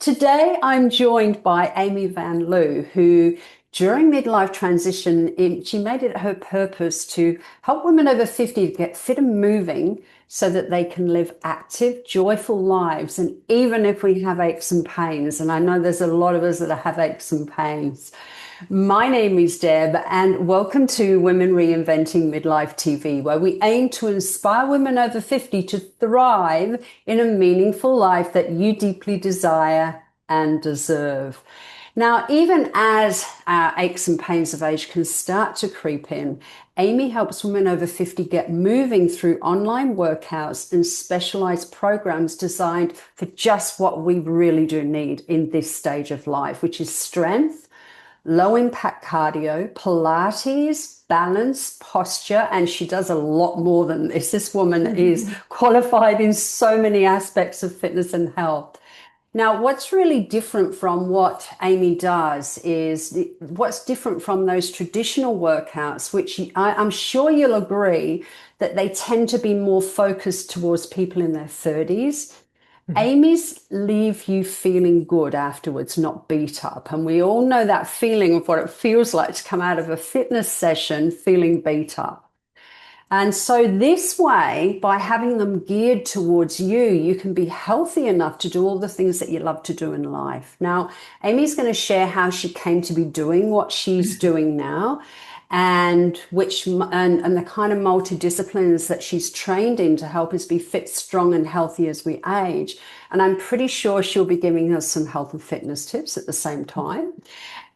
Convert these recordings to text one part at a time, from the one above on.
Today, I'm joined by Amy Van Liew, who during midlife transition, she made it her purpose to help women over 50 to get fit and moving so that they can live active, joyful lives. And even if we have aches and pains, and I know there's a lot of us that have aches and pains. My name is Deb, and welcome to Women Reinventing Midlife TV, where we aim to inspire women over 50 to thrive in a meaningful life that you deeply desire and deserve. Now, even as our aches and pains of age can start to creep in, Amy helps women over 50 get moving through online workouts and specialized programs designed for just what we really do need in this stage of life, which is strength, low impact cardio, Pilates, balance, posture, and she does a lot more than this. This woman is qualified in so many aspects of fitness and health. Now, what's really different from what Amy does is what's different from those traditional workouts, which I'm sure you'll agree that they tend to be more focused towards people in their 30s. Amy's leave you feeling good afterwards, not beat up. And we all know that feeling of what it feels like to come out of a fitness session feeling beat up. And so this way, by having them geared towards you, you can be healthy enough to do all the things that you love to do in life. Now, Amy's going to share how she came to be doing what she's doing now, and the kind of multidisciplines that she's trained in to help us be fit, strong, and healthy as we age. And I'm pretty sure she'll be giving us some health and fitness tips at the same time.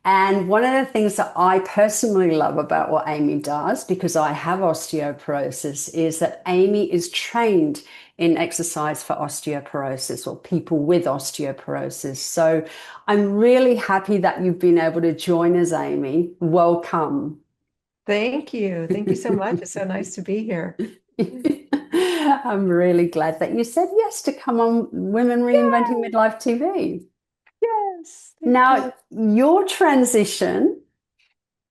And one of the things that I personally love about what Amy does, because I have osteoporosis, is that Amy is trained in exercise for osteoporosis or people with osteoporosis. So I'm really happy that you've been able to join us, Amy. Welcome. Thank you. Thank you so much. It's so nice to be here. I'm really glad that you said yes to come on Women Reinventing Yay! Midlife TV. Yes, thank Now, you. your transition,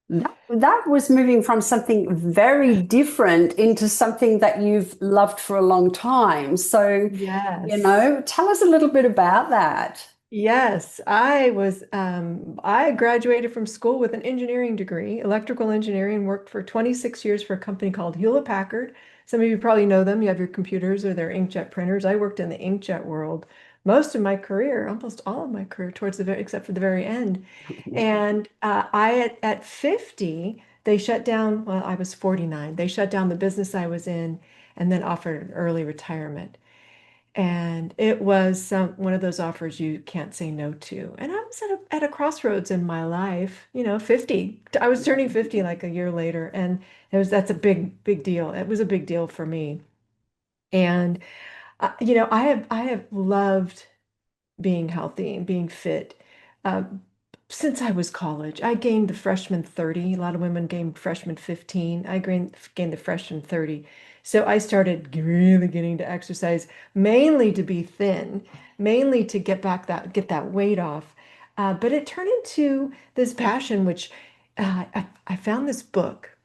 that was moving from something very different into something that you've loved for a long time. So, Yes. tell us a little bit about that. Yes, I graduated from school with an engineering degree, electrical engineering, worked for 26 years for a company called Hewlett Packard. Some of you probably know them. You have your computers or their inkjet printers. I worked in the inkjet world most of my career, almost all of my career, towards the very, except for the very end. And at 50, they shut down, well, I was 49. They shut down the business I was in and then offered an early retirement. And it was one of those offers you can't say no to. And I was at a crossroads in my life, 50. I was turning 50 like a year later. And that's a big deal. It was a big deal for me. And, I have loved being healthy and being fit. Uh, since I was college, I gained the freshman 30. A lot of women gained freshman 15. I gained the freshman 30. So I started really getting to exercise, mainly to be thin, mainly to get that weight off. But it turned into this passion, which I found this book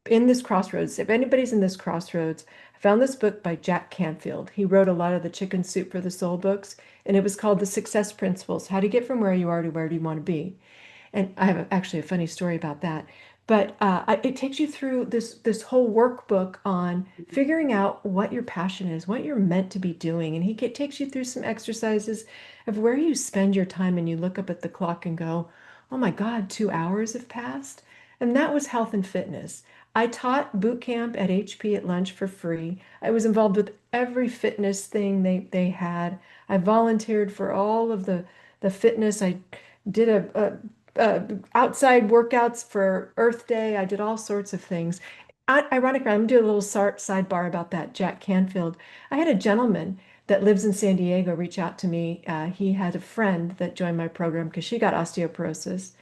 in this crossroads. If anybody's in this crossroads, I found this book by Jack Canfield. He wrote a lot of the Chicken Soup for the Soul books, and it was called The Success Principles: How to Get from Where You Are to Where Do You Want to Be. And I have actually a funny story about that. But it takes you through this whole workbook on figuring out what your passion is, what you're meant to be doing. And takes you through some exercises of where you spend your time, and you look up at the clock and go, oh my God, 2 hours have passed. And that was health and fitness. I taught boot camp at HP at lunch for free. I was involved with every fitness thing they had. I volunteered for all of the fitness. I did outside workouts for Earth Day. I did all sorts of things. Ironically, I'm gonna do a little sidebar about that Jack Canfield. I had a gentleman that lives in San Diego reach out to me. He had a friend that joined my program because she got osteoporosis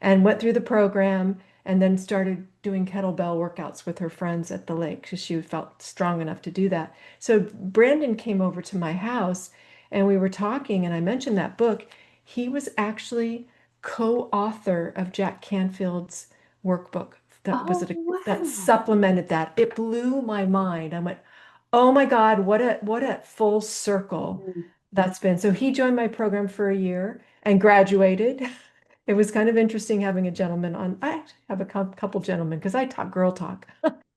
and went through the program and then started doing kettlebell workouts with her friends at the lake because she felt strong enough to do that. So Brandon came over to my house and we were talking, and I mentioned that book. He was actually co-author of Jack Canfield's workbook Oh, that wow. supplemented that. It blew my mind. I went, "Oh my God, what a full circle." That's been, so he joined my program for a year and graduated. It was kind of interesting having a gentleman on. I actually have a couple gentlemen because I talk girl talk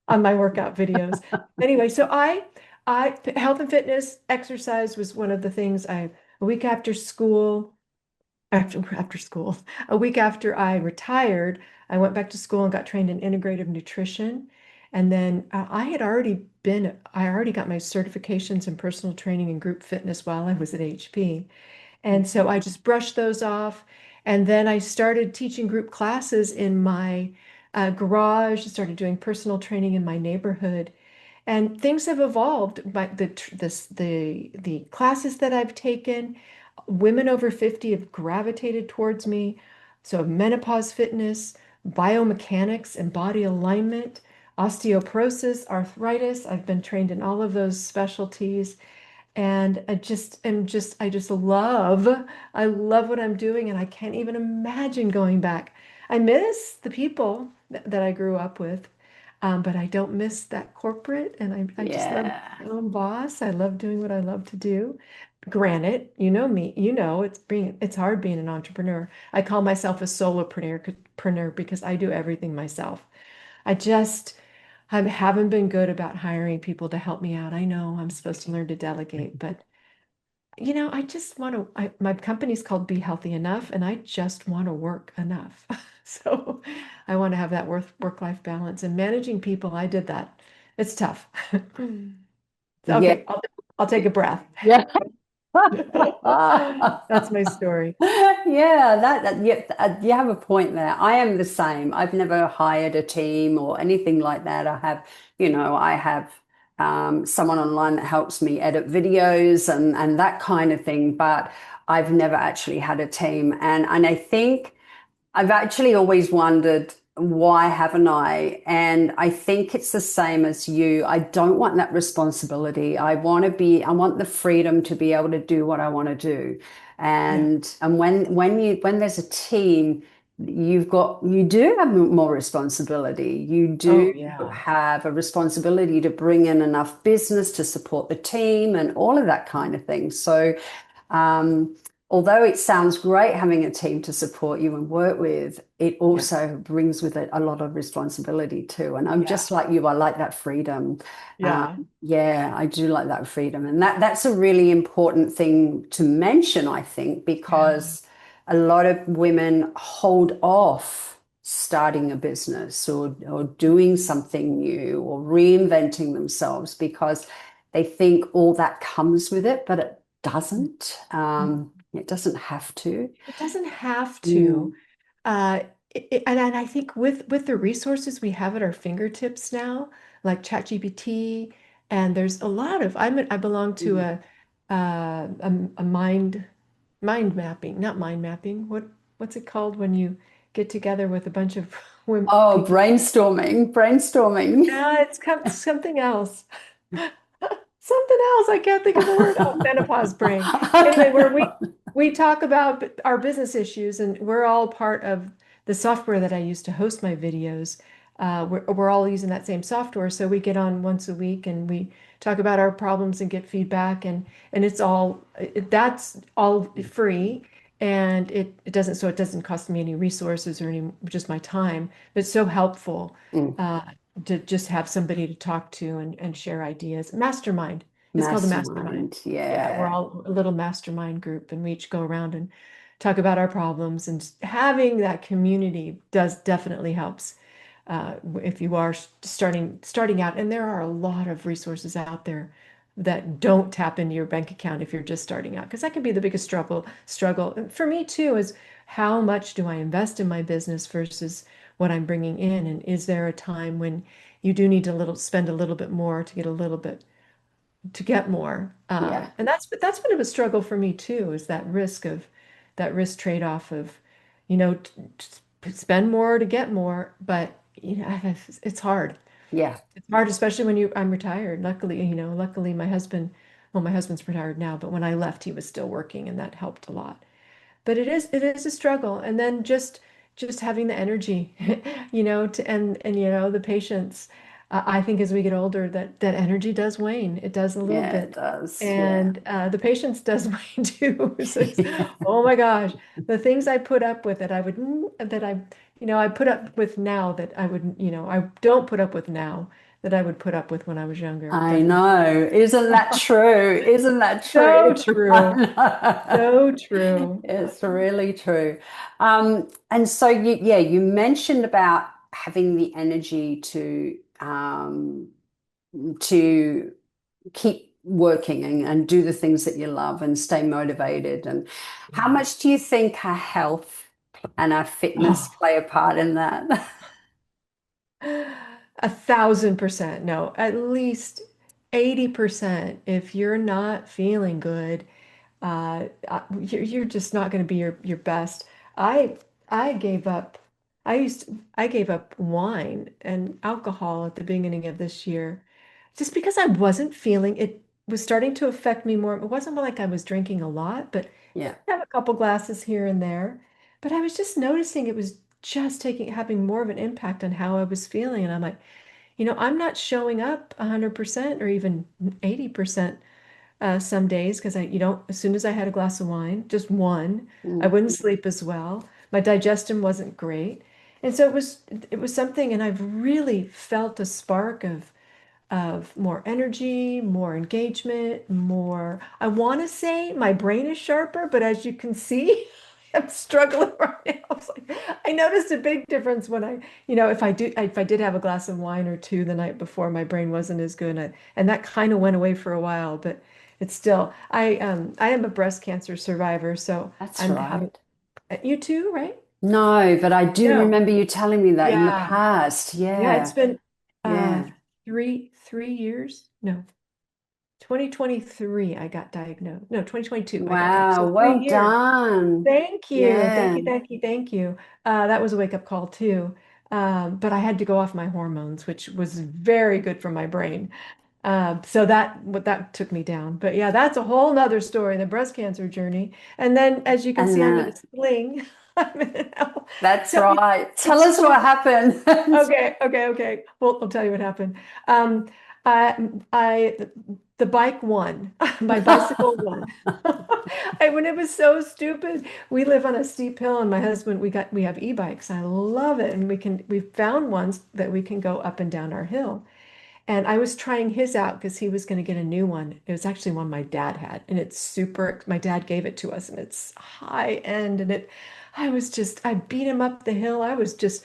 on my workout videos. Anyway, so health and fitness, exercise was one of the things a week after school, after school, a week after I retired, I went back to school and got trained in integrative nutrition. And then I already got my certifications in personal training and group fitness while I was at HP. And so I just brushed those off. And then I started teaching group classes in my garage, started doing personal training in my neighborhood. And things have evolved. But the classes that I've taken, women over 50 have gravitated towards me. So menopause fitness, biomechanics and body alignment, osteoporosis, arthritis. I've been trained in all of those specialties. And I just I love what I'm doing, and I can't even imagine going back. I miss the people that I grew up with, but I don't miss that corporate, and I just love Yeah. my own boss. I love doing what I love to do. Granted, you know me, it's hard being an entrepreneur. I call myself a solopreneur because I do everything myself. I just I haven't been good about hiring people to help me out. I know I'm supposed to learn to delegate, but I just want to, my company's called BeHealthyEnough, and I just want to work enough. So I want to have that work-life balance and managing people. I did that. It's tough. So, Yeah. okay, I'll take a breath. Yeah. That's my story. Yeah, yeah, you have a point there. I am the same. I've never hired a team or anything like that. I have someone online that helps me edit videos and that kind of thing, but I've never actually had a team. And I think I've actually always wondered why haven't I? And I think it's the same as you. I don't want that responsibility. I want the freedom to be able to do what I want to do. Yeah. And when there's a team, you do have more responsibility. You Oh, do yeah. have a responsibility to bring in enough business to support the team and all of that kind of thing. So um, although it sounds great having a team to support you and work with, it Yeah. also brings with it a lot of responsibility too. And I'm Yeah. just like you, I like that freedom. Yeah. Yeah, I do like that freedom. And that's a really important thing to mention, I think, Yeah. because a lot of women hold off starting a business or doing something new or reinventing themselves because they think all that comes with it, but it doesn't. It doesn't have to. It doesn't have to. Mm. Uh, and I think with the resources we have at our fingertips now, like ChatGPT, and there's a lot of I belong to Mm. a mind mapping, not mind mapping. What's it called when you get together with a bunch of Oh, people? brainstorming. Yeah, something else. Something else. I can't think of the word. Oh, menopause brain. Anyway, where we talk about our business issues, and we're all part of the software that I use to host my videos. We're all using that same software, so we get on once a week and we talk about our problems and get feedback, and that's all free, and it doesn't cost me any resources or any just my time, but it's so helpful. Mm. Uh, to just have somebody to talk to and share ideas. Mastermind. It's called a mastermind. Mastermind. Yeah, we're Yeah. all a little mastermind group, and we each go around and talk about our problems. And having that community does definitely helps if you are starting out. And there are a lot of resources out there that don't tap into your bank account if you're just starting out, because that can be the biggest struggle. And for me too, is how much do I invest in my business versus what I'm bringing in? And is there a time when you do need to spend a little bit more to get a little bit to get more? Yeah. And that's been a struggle for me too, is that risk trade-off of, spend more to get more, but it's hard. Yeah. It's hard, especially when I'm retired. Luckily my husband's retired now, but when I left, he was still working, and that helped a lot. But it is a struggle. And then just having the energy, to and the patience. I think as we get older, that energy does wane. It does a little Yeah, it bit. does. Yeah. And the patience does wane too. So it's, oh my gosh, the things I put up with that I would, that I, I put up with now that I would, I don't put up with now that I would put up with when I was younger. I Definitely. know. Isn't that true? Isn't that So true? I true. know. So true. It's really true. And so you mentioned about having the energy to keep working and do the things that you love and stay motivated. And how much do you think our health and our fitness Oh. play a part in that? 1,000%. No, at least 80%. If you're not feeling good, you're just not going to be your best. I I gave up. I gave up wine and alcohol at the beginning of this year, just because I wasn't feeling it was starting to affect me more. It wasn't like I was drinking a lot, but Yeah. have a couple glasses here and there. But I was just noticing it was just having more of an impact on how I was feeling. And I'm like, I'm not showing up 100% or even 80% some days because as soon as I had a glass of wine, just one, I Mm. wouldn't sleep as well. My digestion wasn't great. And so it was something, and I've really felt a spark of more energy, more engagement, more. I want to say my brain is sharper, but as you can see, I'm struggling right now. It's like, I noticed a big difference when if I did have a glass of wine or two the night before, my brain wasn't as good, and that kind of went away for a while, but it's still. I am a breast cancer survivor, so That's I'm having. right. You too, right? No, but I do No. remember you telling me that in the Yeah. past. Yeah, it's Yeah. been uh Yeah. three years. No. 2023, I got diagnosed. No, 2022, I got diagnosed. So Wow. three Well years. done. Thank you. Thank Yeah. you. Thank you. Thank you. That was a wake-up call too. But I had to go off my hormones, which was very good for my brain. So that took me down. But yeah, that's a whole nother story, the breast cancer journey. And then as you can And see, I'm in a that. sling. I'm in a- That's So right. Tell it's us what just happened. okay, okay, okay. Well, I'll tell you what happened. Um, I the bike won. My bicycle won. When it was so stupid. We live on a steep hill, and my husband, we have e-bikes. I love it, and we found ones that we can go up and down our hill. And I was trying his out because he was going to get a new one. It was actually one my dad had, and it's super. My dad gave it to us, and it's high end, and I beat him up the hill. I was just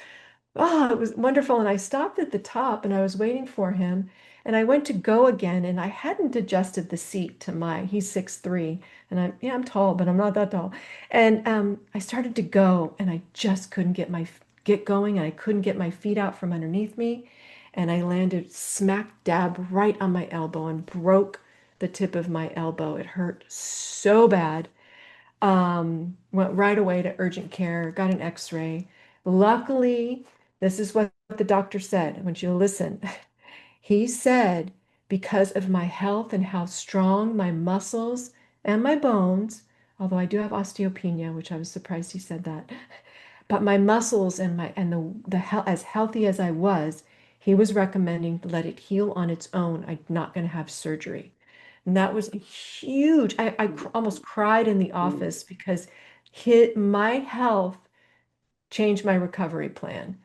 Oh, it was wonderful. And I stopped at the top and I was waiting for him. And I went to go again and I hadn't adjusted the seat to he's 6'3", and I'm tall, but I'm not that tall. And I started to go and I just couldn't get going, and I couldn't get my feet out from underneath me. And I landed smack dab right on my elbow and broke the tip of my elbow. It hurt so bad. Went right away to urgent care, got an x-ray. Luckily, this is what the doctor said. I want you to listen. He said, because of my health and how strong my muscles and my bones, although I do have osteopenia, which I was surprised he said that, but my muscles and as healthy as I was, he was recommending to let it heal on its own. I'm not going to have surgery. And that was a huge, almost cried in the office because my health changed my recovery plan.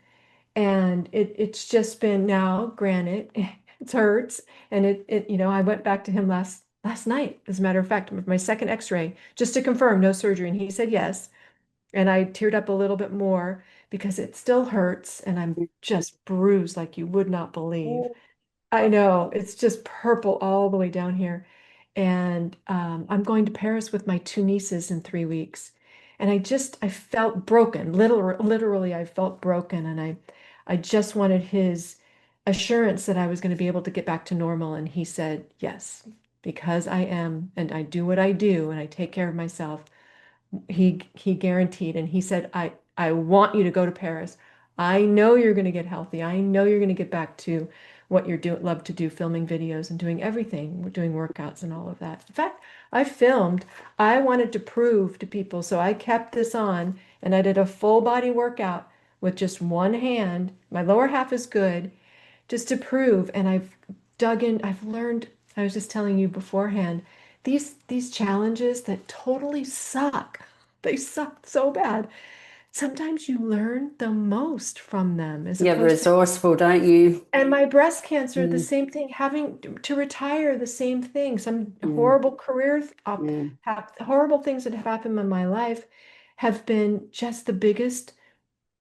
And it's just been now, granted, it hurts. And I went back to him last night, as a matter of fact, with my second x-ray, just to confirm no surgery. And he said yes. And I teared up a little bit more because it still hurts and I'm just bruised like you would not believe. I know it's just purple all the way down here. And I'm going to Paris with my two nieces in 3 weeks. And I felt broken. Literally, I felt broken. And I just wanted his assurance that I was going to be able to get back to normal. And he said, yes, because I am, and I do what I do, and I take care of myself. He guaranteed, and he said, I want you to go to Paris. I know you're going to get healthy. I know you're going to get back to what you love to do, filming videos and doing everything. We're doing workouts and all of that. In fact, I filmed. I wanted to prove to people, so I kept this on and I did a full body workout with just one hand. My lower half is good. just to prove. And I've dug in, I've learned, I was just telling you beforehand, these challenges that totally suck. They suck so bad. Sometimes you learn the most from them as You're opposed to, resourceful, don't you? and my breast cancer, the Mm, same thing, having to retire, the same thing. Some mm, horrible career, mm. horrible things that have happened in my life have been just the biggest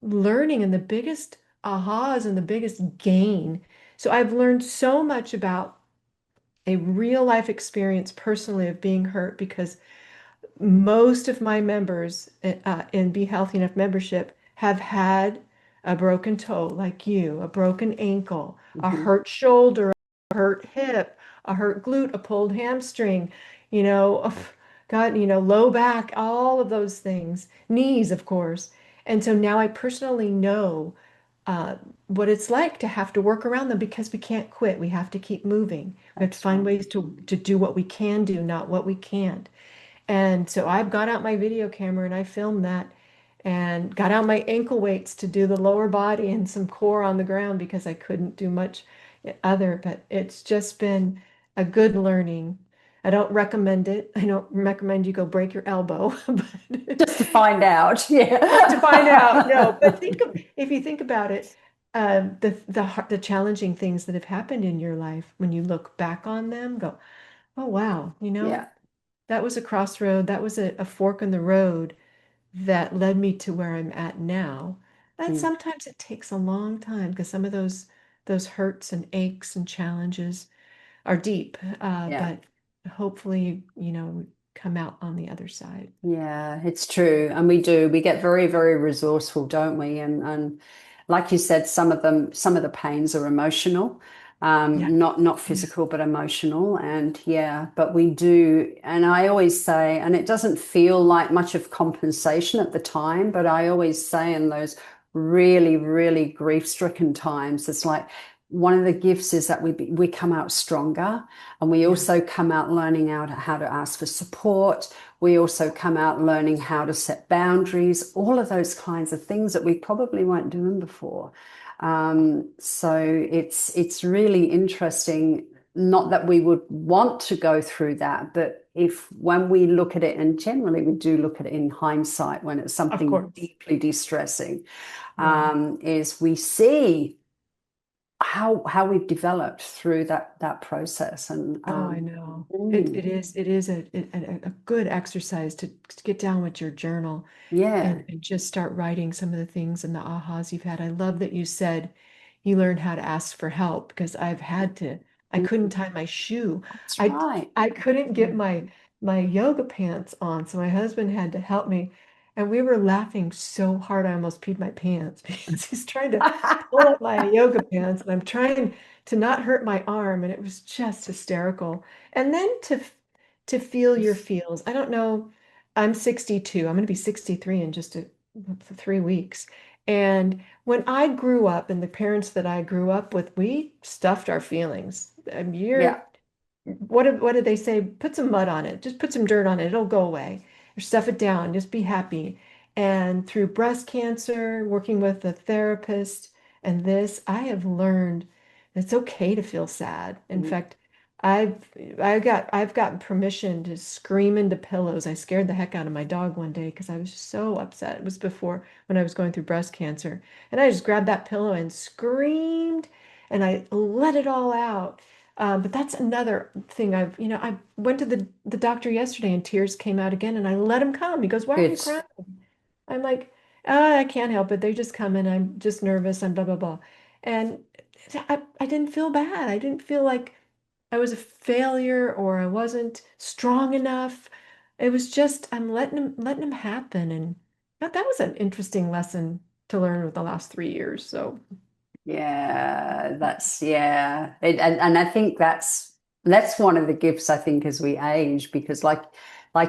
learning and the biggest ahas and the biggest gain. So I've learned so much about a real life experience personally of being hurt because most of my members in Be Healthy Enough membership have had a broken toe, like you, a broken ankle, a Mhm. hurt shoulder, a hurt hip, a hurt glute, a pulled hamstring, you know, God, low back, all of those things, knees, of course. And so now I personally know uh, what it's like to have to work around them because we can't quit. We have to keep moving. We have to That's find right. ways to do what we can do, not what we can't. And so I got out my video camera and I filmed that and got out my ankle weights to do the lower body and some core on the ground because I couldn't do much other. But it's just been a good learning. I don't recommend it. I don't recommend you go break your elbow, but Just to find out. just to find out. No, Yeah. but if you think about it, the challenging things that have happened in your life, when you look back on them, go, oh wow, Yeah. that was a crossroad. That was a fork in the road that led me to where I'm at now. And Mm. sometimes it takes a long time because some of those hurts and aches and challenges are deep. Yeah. But hopefully, come out on the other side. Yeah, it's true. And we do. We get very, very resourceful, don't we? And like you said, some of the pains are emotional, Yeah. not Yes. physical, but emotional. And yeah, but we do. And I always say, and it doesn't feel like much of compensation at the time, but I always say in those really, really grief-stricken times, it's like one of the gifts is that we come out stronger, and we Yeah. also come out learning out how to ask for support. We also come out learning how to set boundaries, all of those kinds of things that we probably weren't doing before. So it's really interesting. Not that we would want to go through that, but if when we look at it, and generally we do look at it in hindsight when it's Of something course. deeply distressing, Yeah. is we see how we've developed through that process. And Oh, I know. It mm, it is it is a good exercise to get down with your journal yeah. and just start writing some of the things and the ahas you've had. I love that you said you learned how to ask for help because I've had to. I couldn't Mm, tie my shoe. that's I right. I couldn't get my yoga pants on, so my husband had to help me. And we were laughing so hard I almost peed my pants because he's trying to pull up my yoga pants and I'm trying to not hurt my arm and it was just hysterical. And then to feel your feels. I don't know. I'm 62. I'm going to be 63 in just 3 weeks. And when I grew up and the parents that I grew up with, we stuffed our feelings. Yeah. What did they say? Put some mud on it. Just put some dirt on it. It'll go away. Or stuff it down. Just be happy. And through breast cancer, working with a therapist, and this, I have learned it's okay to feel sad. In Mm. fact, I've I've gotten permission to scream into pillows. I scared the heck out of my dog one day because I was so upset. It was before when I was going through breast cancer. And I just grabbed that pillow and screamed and I let it all out. But that's another thing I went to the doctor yesterday and tears came out again and I let him come. He goes, "Why are you Good. crying?" I'm like, I can't help it. They just come in. I'm just nervous. I'm blah, blah, blah. And I didn't feel bad. I didn't feel like I was a failure or I wasn't strong enough. It was just I'm letting him happen. And that was an interesting lesson to learn with the last 3 years. So Yeah, that's yeah. And I think that's one of the gifts I think as we age, because like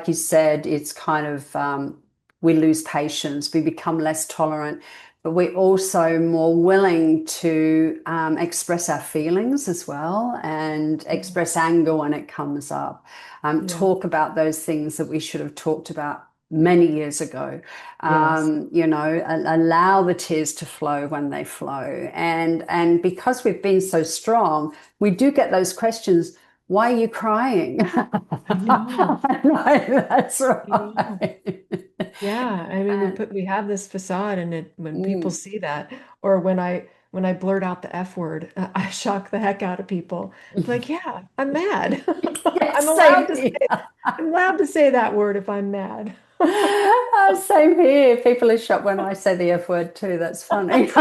you said, it's kind of we lose patience, we become less tolerant, but we're also more willing to express our feelings as well and express anger when it comes up. yeah. Talk about those things that we should have talked about many years ago. Yes. Allow the tears to flow when they flow. And because we've been so strong, we do get those questions. Why are you crying? I know. No, that's I know. right. Yeah, I mean And we have this facade, and when people mm, see that, or when I blurt out the F word, I shock the heck out of people. Like, yeah, I'm mad. I'm yes, allowed same to here. say I'm allowed to say that word if I'm mad. Same here. People are shocked when I say the F word too. That's funny.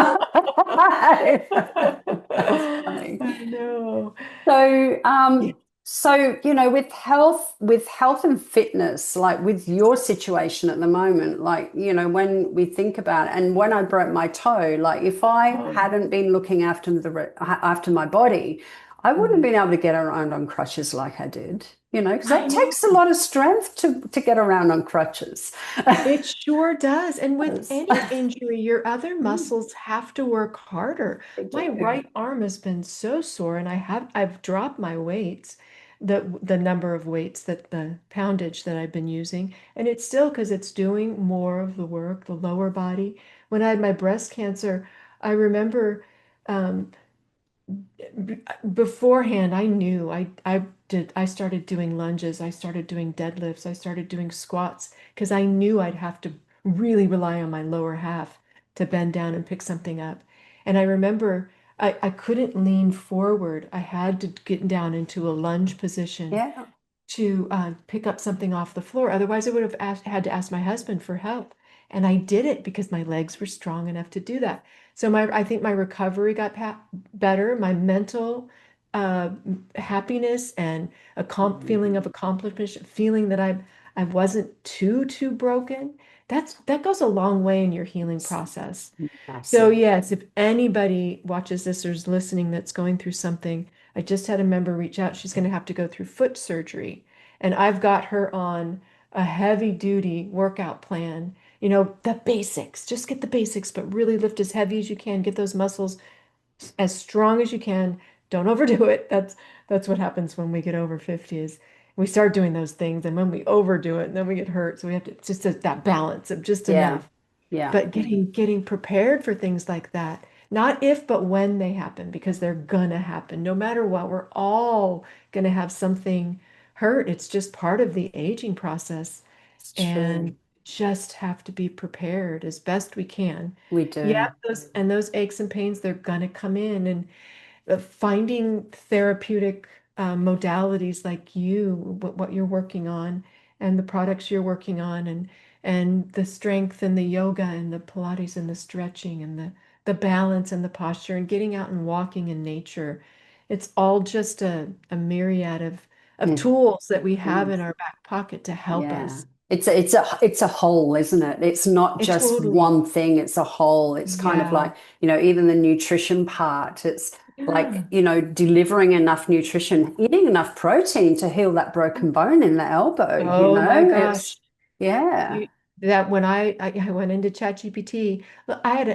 That's funny. I know. So, Yeah. with health and fitness, like with your situation at the moment, like, when we think about it, and when I broke my toe, like if I Oh, hadn't been looking after my body, I wouldn't have mhm. been able to get around on crutches like I did, because I that know. takes a lot of strength to get around on crutches. It sure does. And with Yes. any injury, your other muscles have to work harder. They My do. right arm has been so sore, and I've dropped my weights, the number of weights, that the poundage that I've been using, and it's still because it's doing more of the work, the lower body. When I had my breast cancer, I remember um, beforehand, I knew I started doing lunges, I started doing deadlifts, I started doing squats because I knew I'd have to really rely on my lower half to bend down and pick something up. And I remember I couldn't lean forward. I had to get down into a lunge position Yeah. to pick up something off the floor. Otherwise, I would have had to ask my husband for help. And I did it because my legs were strong enough to do that. So I think my recovery got better. My mental uh, happiness and a feeling of accomplishment, feeling that I wasn't too broken. That goes a long way in your healing process. So Massive. yes, if anybody watches this or is listening that's going through something, I just had a member reach out. She's going to have to go through foot surgery, and I've got her on a heavy duty workout plan. The basics. Just get the basics, but really lift as heavy as you can. Get those muscles as strong as you can. Don't overdo it. That's what happens when we get over 50 is we start doing those things, and when we overdo it, and then we get hurt. So we have to just that balance of just Yeah. enough, Yeah. but getting prepared for things like that, not if but when they happen, because they're gonna happen no matter what. We're all gonna have something hurt. It's just part of the aging process, It's and true. just have to be prepared as best we can. We Yeah, do. those aches and pains, they're gonna come in, and finding therapeutic modalities like what you're working on, and the products you're working on, and the strength and the yoga and the Pilates and the stretching and the balance and the posture and getting out and walking in nature. It's all just a myriad of Mm, tools that we have mm. in our back pocket to help Yeah. us. It's a whole, isn't it? It's not It just totally, one thing, it's a whole. It's kind of yeah, like, even the nutrition part. It's like, yeah. delivering enough nutrition, eating enough protein to heal that broken bone in the elbow. Oh my It's gosh. yeah. You, that when I went into ChatGPT, look, I had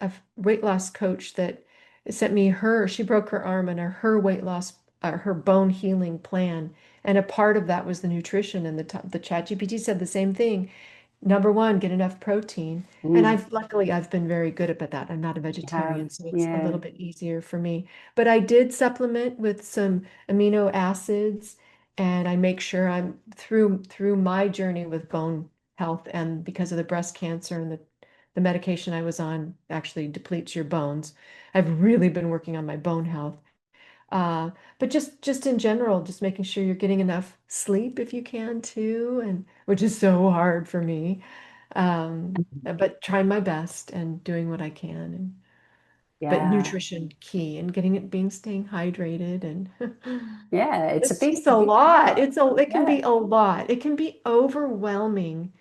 a weight loss coach that sent me she broke her arm, and her weight loss, her bone healing plan. And a part of that was the nutrition, and the ChatGPT said the same thing. Number one, get enough protein. And Mm, I've been very good at that. I'm not a you have. vegetarian, so it's a Yeah. little bit easier for me. But I did supplement with some amino acids, and I make sure I'm through my journey with bone health, and because of the breast cancer and the medication I was on actually depletes your bones. I've really been working on my bone health. Uh, but just in general, just making sure you're getting enough sleep if you can too, and which is so hard for me. But trying my best and doing what I can. But Yeah. nutrition key, and staying hydrated, and Yeah. It's a it's big, just a big lot. part. It can Yeah. be a lot. It can be overwhelming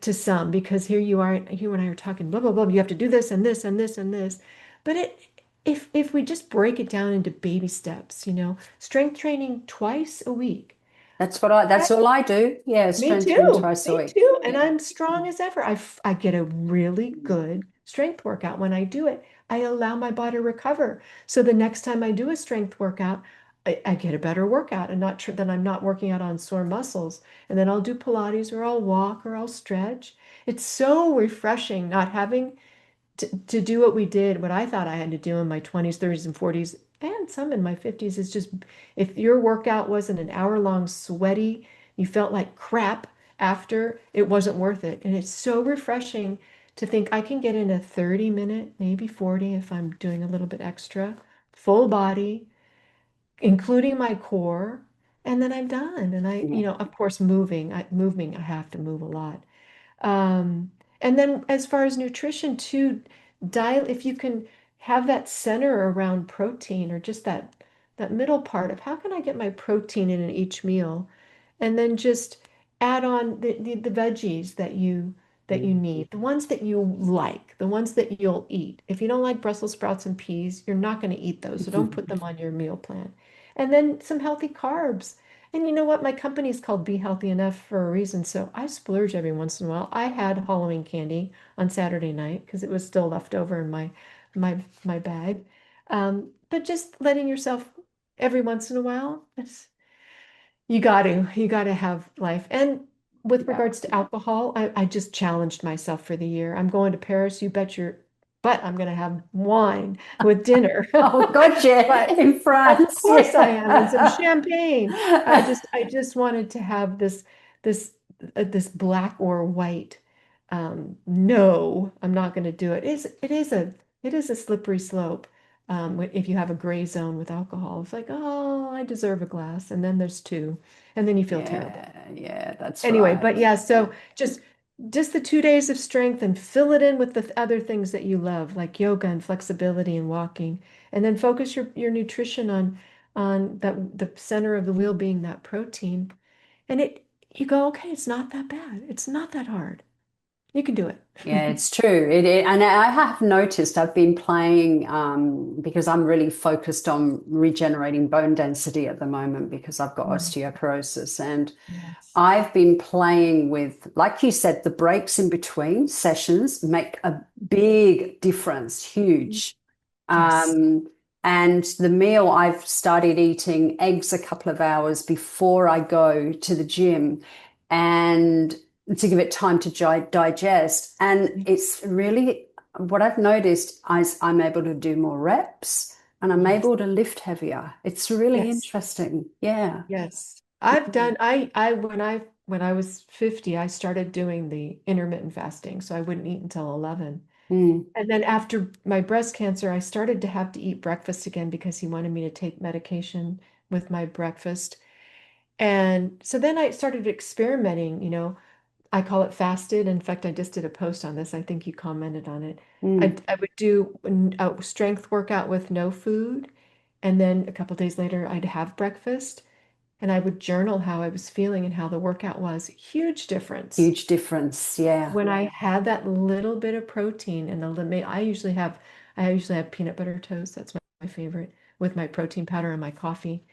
to some, because you and I are talking blah blah blah. You have to do this and this and this and this, but if we just break it down into baby steps, strength training twice a week. That's all I do. Yeah. Me Strength training too. twice a Me week. too. And Yeah. I'm strong as ever. I get a really good strength workout when I do it. I allow my body to recover. So the next time I do a strength workout, I get a better workout and not then I'm not working out on sore muscles. And then I'll do Pilates or I'll walk or I'll stretch. It's so refreshing not having to do what we did, what I thought I had to do in my 20s, 30s, and 40s, and some in my 50s, is just if your workout wasn't an hour long, sweaty, you felt like crap after, it wasn't worth it. And it's so refreshing to think I can get in a 30-minute, maybe 40 if I'm doing a little bit extra, full body, including my core, and then I'm done. And of course, moving, I have to move a lot. Um, and then as far as nutrition too, diet, if you can have that center around protein or just that middle part of how can I get my protein in each meal, and then just add on the veggies that you need, the ones that you like, the ones that you'll eat. If you don't like Brussels sprouts and peas, you're not going to eat those, so don't put them on your meal plan. And then some healthy carbs. And you know what? My company is called Be Healthy Enough for a reason. So I splurge every once in a while. I had Halloween candy on Saturday night because it was still left over in my bag. But just letting yourself every once in a while, you got to have life. And with Yeah. regards to alcohol, I just challenged myself for the year. I'm going to Paris. You bet your butt I'm going to have wine with dinner. Oh, gotcha. But In of France. course I am, and some Yeah. champagne. I just wanted to have this black or white. No, I'm not going to do it. It is a slippery slope. If you have a gray zone with alcohol, it's like, oh, I deserve a glass, and then there's two, and then you feel terrible. Yeah, yeah, that's Anyway, right. but yeah, Yeah. so just the 2 days of strength and fill it in with the other things that you love, like yoga and flexibility and walking, and then focus your nutrition on that the center of the wheel being that protein. And you go, okay, it's not that bad. It's not that hard. You can do it. Yeah, it's true. And I have noticed I've been playing because I'm really focused on regenerating bone density at the moment because I've got Mm, osteoporosis. And yes. I've been playing with, like you said, the breaks in between sessions make a big difference, huge. Yes. Um, and the meal, I've started eating eggs a couple of hours before I go to the gym and to give it time to digest. And it's really what I've noticed is I'm able to do more reps and I'm Yes. able to lift heavier. It's really Yes. interesting. Yeah. Yes. I've done I when I was 50, I started doing the intermittent fasting, so I wouldn't eat until 11. Mm, And then after my breast cancer, I started to have to eat breakfast again because he wanted me to take medication with my breakfast. And so then I started experimenting, I call it fasted. In fact, I just did a post on this. I think you commented on it. I, mm. I would do a strength workout with no food. And then a couple days later, I'd have breakfast and I would journal how I was feeling and how the workout was. Huge difference. Huge difference. Yeah. When I had that little bit of protein and the limit, I usually have peanut butter toast. That's my favorite with my protein powder and my coffee.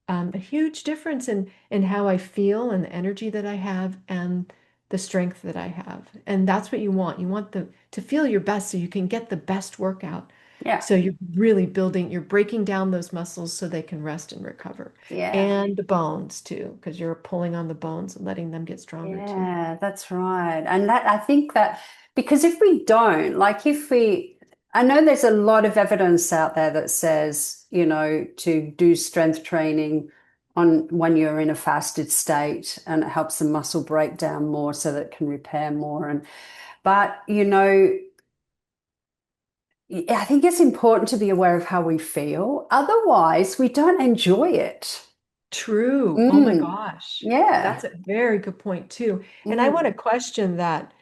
A huge difference in how I feel and the energy that I have and the strength that I have. And that's what you want. You want to feel your best so you can get the best workout. Yeah. So you're breaking down those muscles so they can rest and recover. Yeah. And the bones too, because you're pulling on the bones and letting them get stronger too. Yeah, that's right. And that I think that because if we don't, like if we, I know there's a lot of evidence out there that says, to do strength training on when you're in a fasted state and it helps the muscle break down more so that it can repair more. But I think it's important to be aware of how we feel. Otherwise, we don't enjoy it. True. Oh my Mm, gosh. yeah. That's a very good point too. And I want Mm. to question that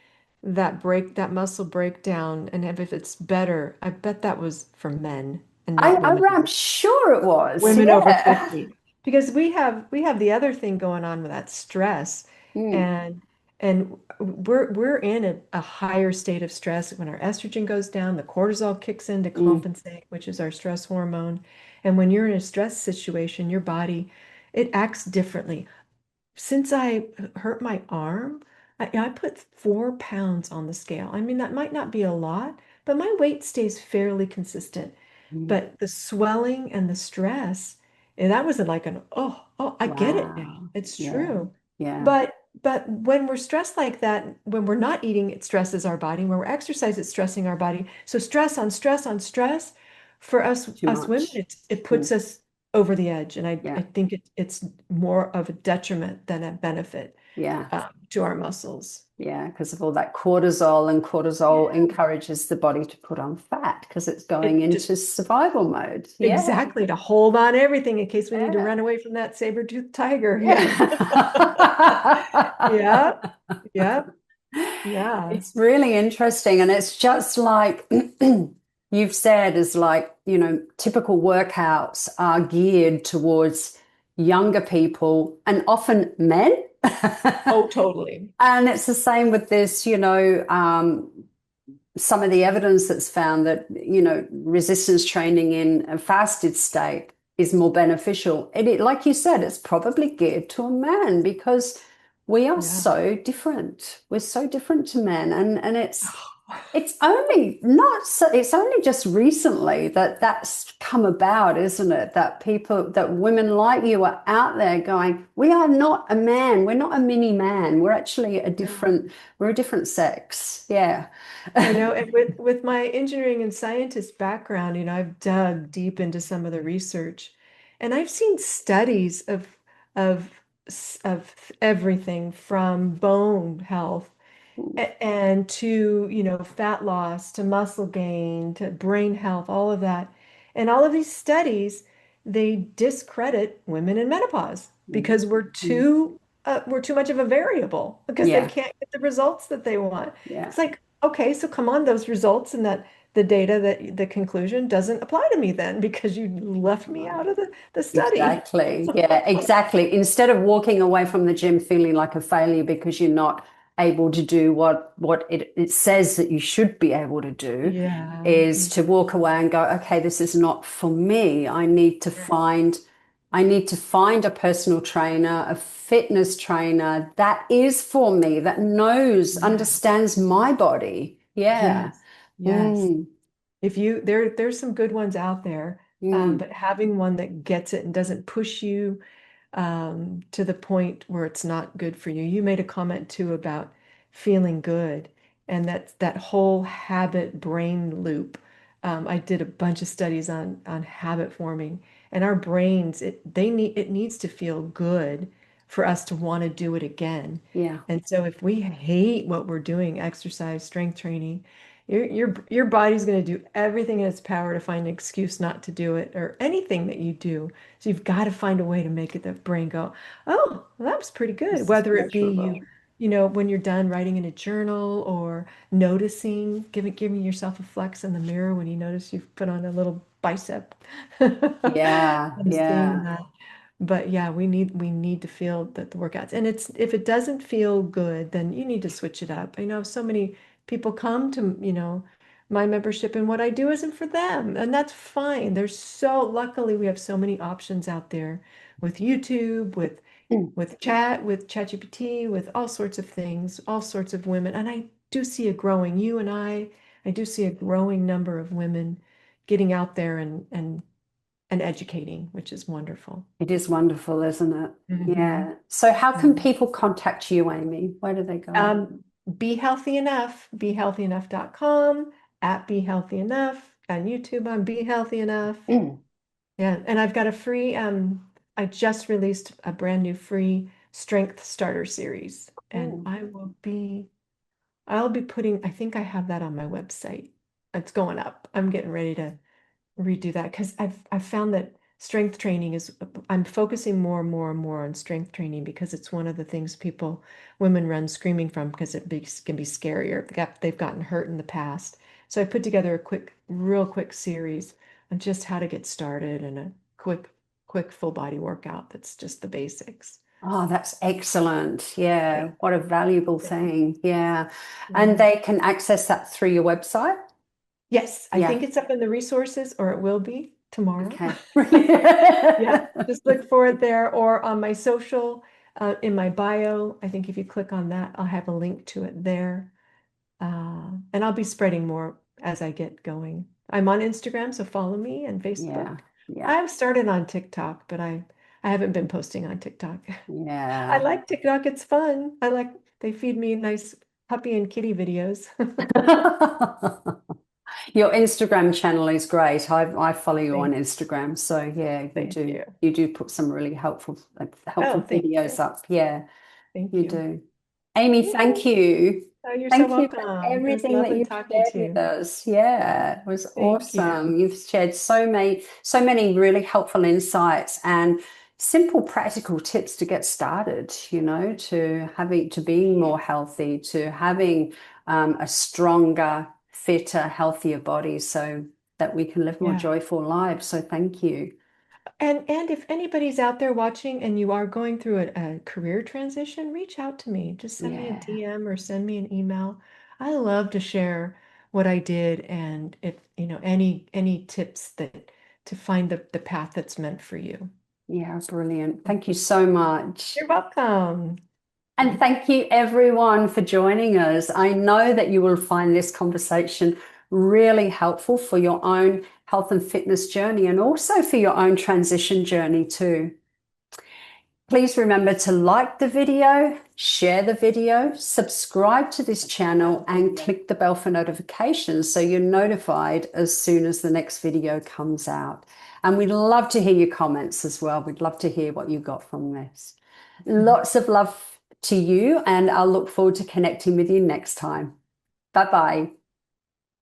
muscle breakdown and if it's better. I bet that was for men and not I'm sure it was. women over Yeah. 50. Because we have the other thing going on with that stress Mm, and we're in a higher state of stress when our estrogen goes down, the cortisol kicks in to mm. compensate, which is our stress hormone. And when you're in a stress situation, your body it acts differently. Since I hurt my arm, I put 4 pounds on the scale. I mean, that might not be a lot, but my weight stays fairly consistent. Mm. But the swelling and the stress, And that was like I get it now. Wow. It's Yeah. true. Yeah. But when we're stressed like that, when we're not eating, it stresses our body. When we're exercising, it's stressing our body. So stress on stress on stress, for Too us women, much. it puts Mm. us over the edge. And I Yeah. think it's more of a detriment than a benefit Yeah. to our muscles. Yeah. Because of all that cortisol, and cortisol Yeah. encourages the body to put on fat because it's going It just into survival mode. Yeah. exactly to hold on everything in case we need to Yeah. run away from that saber-toothed tiger. Yeah. Yeah. Yeah. Yeah. Yeah. It's really interesting. And it's just like you've said, is like, typical workouts are geared towards younger people and often men. Oh, totally. And it's the same with this, some of the evidence that's found that, resistance training in a fasted state is more beneficial. Like you said, it's probably geared to a man because we are Yeah. so different. We're so different to men. And it's only not so, it's only just recently that that's come about, isn't it? That women like you are out there going, we are not a man. We're not a mini man. Yeah. We're a different sex. Yeah. I know, and with my engineering and scientist background, I've dug deep into some of the research, and I've seen studies of of everything from bone health and to, fat loss, to muscle gain, to brain health, all of that. And all of these studies, they discredit women in menopause because Mhm. we're too much of a variable because they Yeah. can't get the results that they want. Yeah. It's like, okay, so come on, those results and that the data that the conclusion doesn't apply to me then because you left me out of the study. Exactly. Yeah, exactly. Instead of walking away from the gym feeling like a failure because you're not able to do what it says that you should be able to do, Yeah. is to walk away and go, okay, this is not for me. I need to find a personal trainer, a fitness trainer that is for me, that knows, Yes. understands my body. Yeah. Yes. Yes. Mm, If you there's some good ones out there, mm. but having one that gets it and doesn't push you to the point where it's not good for you. You made a comment too about feeling good, and that whole habit brain loop. I did a bunch of studies on habit forming, and our brains it needs to feel good for us to want to do it again. Yeah. And so if we hate what we're doing, exercise, strength training, your body's going to do everything in its power to find an excuse not to do it or anything that you do. So you've got to find a way to make it the brain go, oh, well, that was pretty good. This is Whether it be pleasurable. when you're done writing in a journal or noticing, giving yourself a flex in the mirror when you notice you've put on a little bicep. Yeah, I'm seeing yeah. that. But yeah, we need to feel that the workouts. And it's if it doesn't feel good, then you need to switch it up. I know so many people come to, my membership and what I do isn't for them. And that's fine. Luckily we have so many options out there with YouTube, Mm. with ChatGPT, with all sorts of things, all sorts of women. And I do see a growing, you and I do see a growing number of women getting out there and educating, which is wonderful. It is wonderful, isn't it? Hmm. Yeah. So how can Yeah. people contact you, Amy? Where do they go? Be Healthy Enough, BeHealthyEnough.com, at Be Healthy Enough, on YouTube on Be Healthy Enough. Mm. Yeah, and I've got a free, I just released a brand new free Strength Starter series, and Cool. I'll be putting, I think I have that on my website. It's going up. I'm getting ready to redo that because I've found that strength training I'm focusing more and more and more on strength training because it's one of the things women run screaming from because can be scarier. They've gotten hurt in the past. So I put together real quick series on just how to get started and a quick full body workout that's just the basics. Oh, that's excellent. Yeah. Right. What a valuable thing. Yeah. And Yeah. they can access that through your website? Yes, I Yeah. think it's up in the resources or it will be tomorrow. Okay. Yeah, just look for it there or on my social, in my bio. I think if you click on that, I'll have a link to it there. And I'll be spreading more as I get going. I'm on Instagram, so follow me and Yeah. Facebook. Yeah. I've started on TikTok, but I haven't been posting on TikTok. I Yeah. like TikTok. It's fun. They feed me nice puppy and kitty videos. Your Instagram channel is great. I follow you on Thank, Instagram. So yeah, thank you. you do put some really helpful Oh, thank videos you. up. Yeah, Thank you you. do. Amy, Yeah. thank you. Oh, you're so Thank you for welcome. It was everything that lovely you've talking shared to with you. us. Yeah, it was Thank you. awesome. You've shared so many really helpful insights and simple practical tips to get started, to being more healthy, to having a stronger, fitter, healthier body so that we can live more Yeah. joyful lives. So thank you. And if anybody's out there watching and you are going through a career transition, reach out to me. Just send me a Yeah. DM or send me an email. I love to share what I did and if, any tips that to find the path that's meant for you. Yeah, brilliant. Thank you so much. You're welcome. And thank you everyone for joining us. I know that you will find this conversation really helpful for your own health and fitness journey and also for your own transition journey too. Please remember to like the video, share the video, subscribe to this channel and click the bell for notifications so you're notified as soon as the next video comes out. And we'd love to hear your comments as well. We'd love to hear what you got from this. Lots of love to you, and I'll look forward to connecting with you next time. Bye-bye.